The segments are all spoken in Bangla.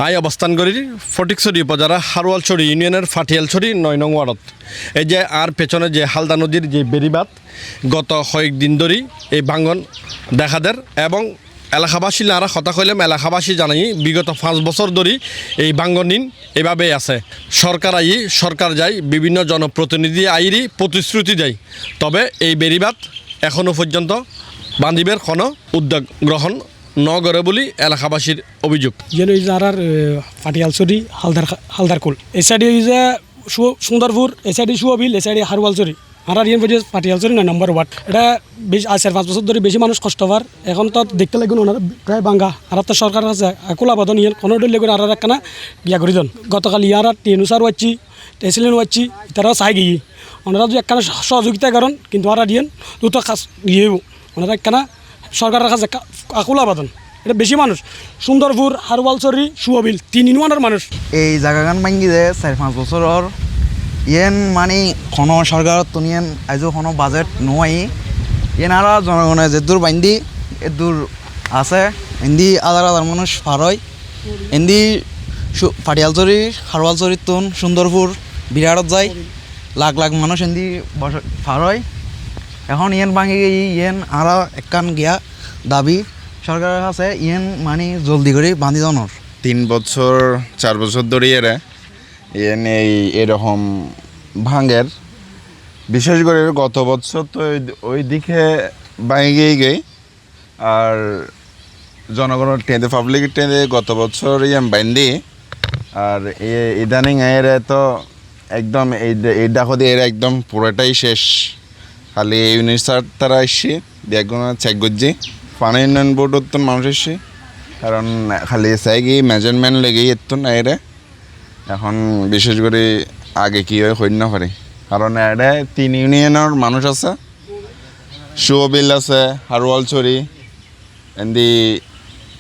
আই অবস্থান করি ফটিকছড়ি উপজেলা হারোয়ালছড়ি ইউনিয়নের ফাটিয়ালছড়ি ৯ নং ওয়ার্ডত। এই যে আর পেছনে যে হালদা নদীর যে বেড়িবাঁধ গত কয়েকদিন ধরেই এই ভাঙ্গন দেখা দেয় এবং এলাকাবাসী নারা কথা কইলাম এলাকাবাসী জানাই বিগত 5 বছর ধরেই এই ভাঙ্গনিন এভাবেই আছে। সরকার যায় বিভিন্ন জনপ্রতিনিধি আইরি প্রতিশ্রুতি দেয়, তবে এই বেড়িবাঁধ এখনও পর্যন্ত বান্ধিবের কোনো উদ্যোগ গ্রহণ নগরে বলে এলাকাবাসীর অভিযোগ। যেন এই যে আর ফাটিয়ালছড়ি হালদারকুল এই সাইডে এই যে সুন্দরপুর, এই সাইডে সুবিল, এই সাইডে হারোয়ালছড়ি আর ইয়ে ফাটিয়ালছড়ি 9 নম্বর ওয়ার্ড। এটা বেশ 4-5 বছর ধরে বেশি মানুষ কষ্ট হওয়ার এখন তো দেখতে লাগুন ওনার প্রায় ভাঙ্গা আর তো সরকার আছে কুলা বাদন ইয়ে কোনো ডলে করে আর একখানা গিয়া করি দেন। গতকাল ইয়ার টেনুসার ওয়াচ্ছি টেসিলেন ওয়াচ্ছি তারাও চাই গিয়ে ওনারা যদি একখানা সহযোগিতা করেন কিন্তু আর দিয়েন দুটো কাজ ইয়ে ওনারা একখানা সরকারের কাছে আকুলা বাদন। এটা বেশি মানুষ সুন্দরপুর হারোয়ালছড়ি সুবিল 3 ইউনিয়নের মানুষ এই জায়গাগান ভাঙ্গি যে 4-5 বছরের ইয়েন মানে কোনো সরকারত তুনিয়েন আজও কোনো বাজেট নোয়াই ইয়েন আর জনগণে যে দূর বান্ধি এ দূর আছে এন্দি আদার মানুষ পার হয় এন্দি ফাটিয়ালছড়ি হারোয়ালছড়ি তুন সুন্দরপুর বিরাটত যায় লাখ লাখ মানুষ এন্দি পার হয়। এখন ইয়েন ভাঙি ইয়েন আর একখান গিয়া দাবি সরকারের কাছে ইয়েন মানে জলদি করে বান্ধি দনর 3-4 বছর ধরে ইয়েন এরকম ভাঙের বিশেষ করে গত বছর তো ওই দিকে ভাঙে গিয়ে আর জনগণের ট্রেনে পাবলিক ট্রেনে গত বছর বান্ধি আর ইদানিং এর তো একদম এই দেখো দিয়ে এর একদম পুরোটাই শেষ। খালি ইউনিট স্যার তারা এসছে দেখুন চেক করছি পানি উন্নয়ন বোর্ড তো মানুষ এসছে কারণ খালি চাই কি মেজারমেন্ট লেগেই এত না এরা এখন বিশেষ করে আগে কী হয় সৈন্য করে কারণ এটা 3 ইউনিয়নের মানুষ আছে সুবিল আছে হারোয়ালছড়ি এন্দি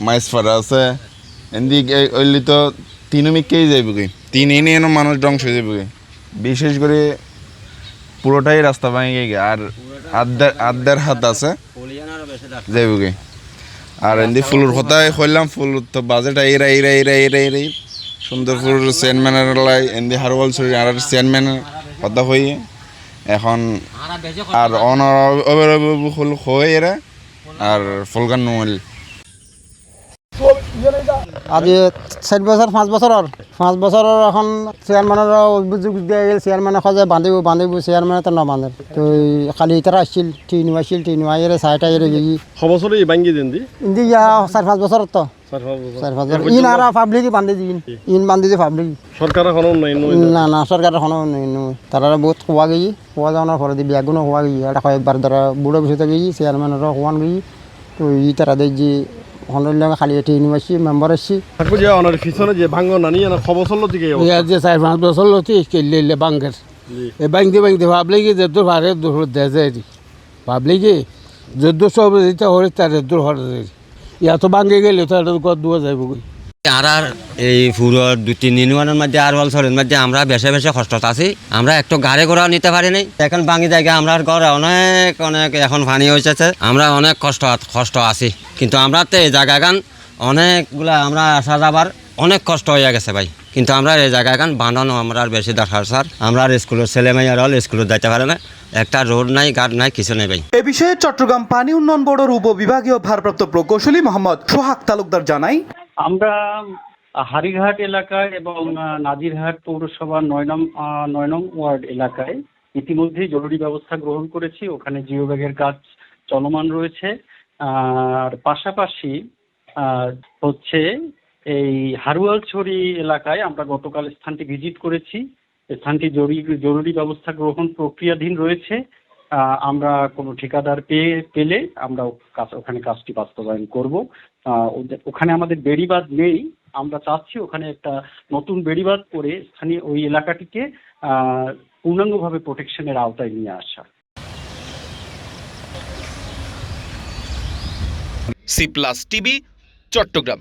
মাইসপাড়া আছে এন্দি ওইলি তো 3 মিকেই যাইব কি 3 ইউনিয়নের মানুষ ধ্বংস হয়ে যাবে বিশেষ করে পুরোটাই রাস্তা ভাঙে গে আর আদার হাত আছে যাইব কি আর এমনি ফুলুর কথায় কইলাম ফুল তো বাজেট এরাই সুন্দরপুর চেয়ারম্যানের লাই এমনি হারোয়ালছড়ি আর চেয়ারম্যানের কথা হই এখন আর ফুল হয়ে এরা আর ফুলগান নল আজ 4-5 বছরের এখন চেয়ারম্যানের অভিযোগ দিয়া গেল চেয়ারম্যানে খোঁজে বান্ধিব চেয়ারম্যানে তো নবান্ধে তো খালি তারা আসছিল টিনু আইরে সাইট আইরে গিয়ে খবর ইবাঙ্গি দেন ইন্দি ইয়া 4-5 বছর তো 4-5 বছর ইন আর পাবলিক বান্ধি দিন ইন বান্ধি দি পাবলিক সরকার কোনো না সরকারের কোনো তারা বহুত হওয়া গিয়ে হওয়া যাওয়ার পরে দি ব্যাগুনো হওয়া গিয়ে এটা কয়েকবার ধরা বুড়ো বিষয়তে গিয়ে চেয়ারম্যানেরও হওয়ান গিয়ে তো তারা দেয় যে খালি এটি ইউনিভার্সিটি মেম্বার আসছি পিছনে যে ভাঙ্গ নানি খবর চললো দিকে যে 4-5 বছর লতি কেলে বাঙ্গের এই বাঙ্গতে ভাবলে কি যে দূর ভারে দূর দেয় ভাবলে কি যে দূর সব দিতে হরে তার দূর হরে ইয়া তো বাঙ্গে গেলে তো এটা দুয়া যাইব আর এই পুরো 2-3 ইউনিয়নের মধ্যে হারোয়ালছড়ির মধ্যে আমরা বেশি কষ্ট আছি। আমরা একটু গাড়ি ঘোড়াও নিতে পারি নাই এখন বাঙ্গি জায়গা আমরা ঘরে অনেক এখন পানি হয়েছে আমরা অনেক কষ্ট আছি কিন্তু আমরা তো এই জায়গাগান অনেকগুলা আমরা আসা যাবার অনেক কষ্ট হয়ে গেছে ভাই কিন্তু আমরা এই জায়গাগান বানানো আমরা বেশি দরকার স্যার আমরা স্কুলের ছেলেমেয়েরা স্কুলে যাইতে পারে না একটা রোড নাই গার্ড নাই কিছু নেই ভাই। এ বিষয়ে চট্টগ্রাম পানি উন্নয়ন বোর্ডের উপবিভাগীয় ভারপ্রাপ্ত প্রকৌশলী মোহাম্মদ সোহাগ তালুকদার জানাই আমরা হারিঘাট এলাকায় এবং নাজিরহাট পৌরসভা 9 নং ওয়ার্ড এলাকায় ইতিমধ্যেই জরুরি ব্যবস্থা গ্রহণ করেছি। ওখানে জিও ব্যাগের কাজ চলমান রয়েছে। আর পাশাপাশি হচ্ছে এই হারোয়ালছড়ি এলাকায় আমরা গতকাল স্থানটি ভিজিট করেছি। স্থানটি জরুরি ব্যবস্থা গ্রহণ প্রক্রিয়াধীন রয়েছে। আমরা কোনো ঠিকাদার পেলে আমরা ওখানে কাজটি বাস্তবায়ন করব। ওখানে আমাদের বেড়িবাঁধ নেই, আমরা চাচ্ছি ওখানে একটা নতুন বেড়িবাঁধ করে স্থানীয় ওই এলাকাটিকে পূর্ণাঙ্গভাবে প্রোটেকশনের আওতায় নিয়ে আসা। C+ TV Chittagong.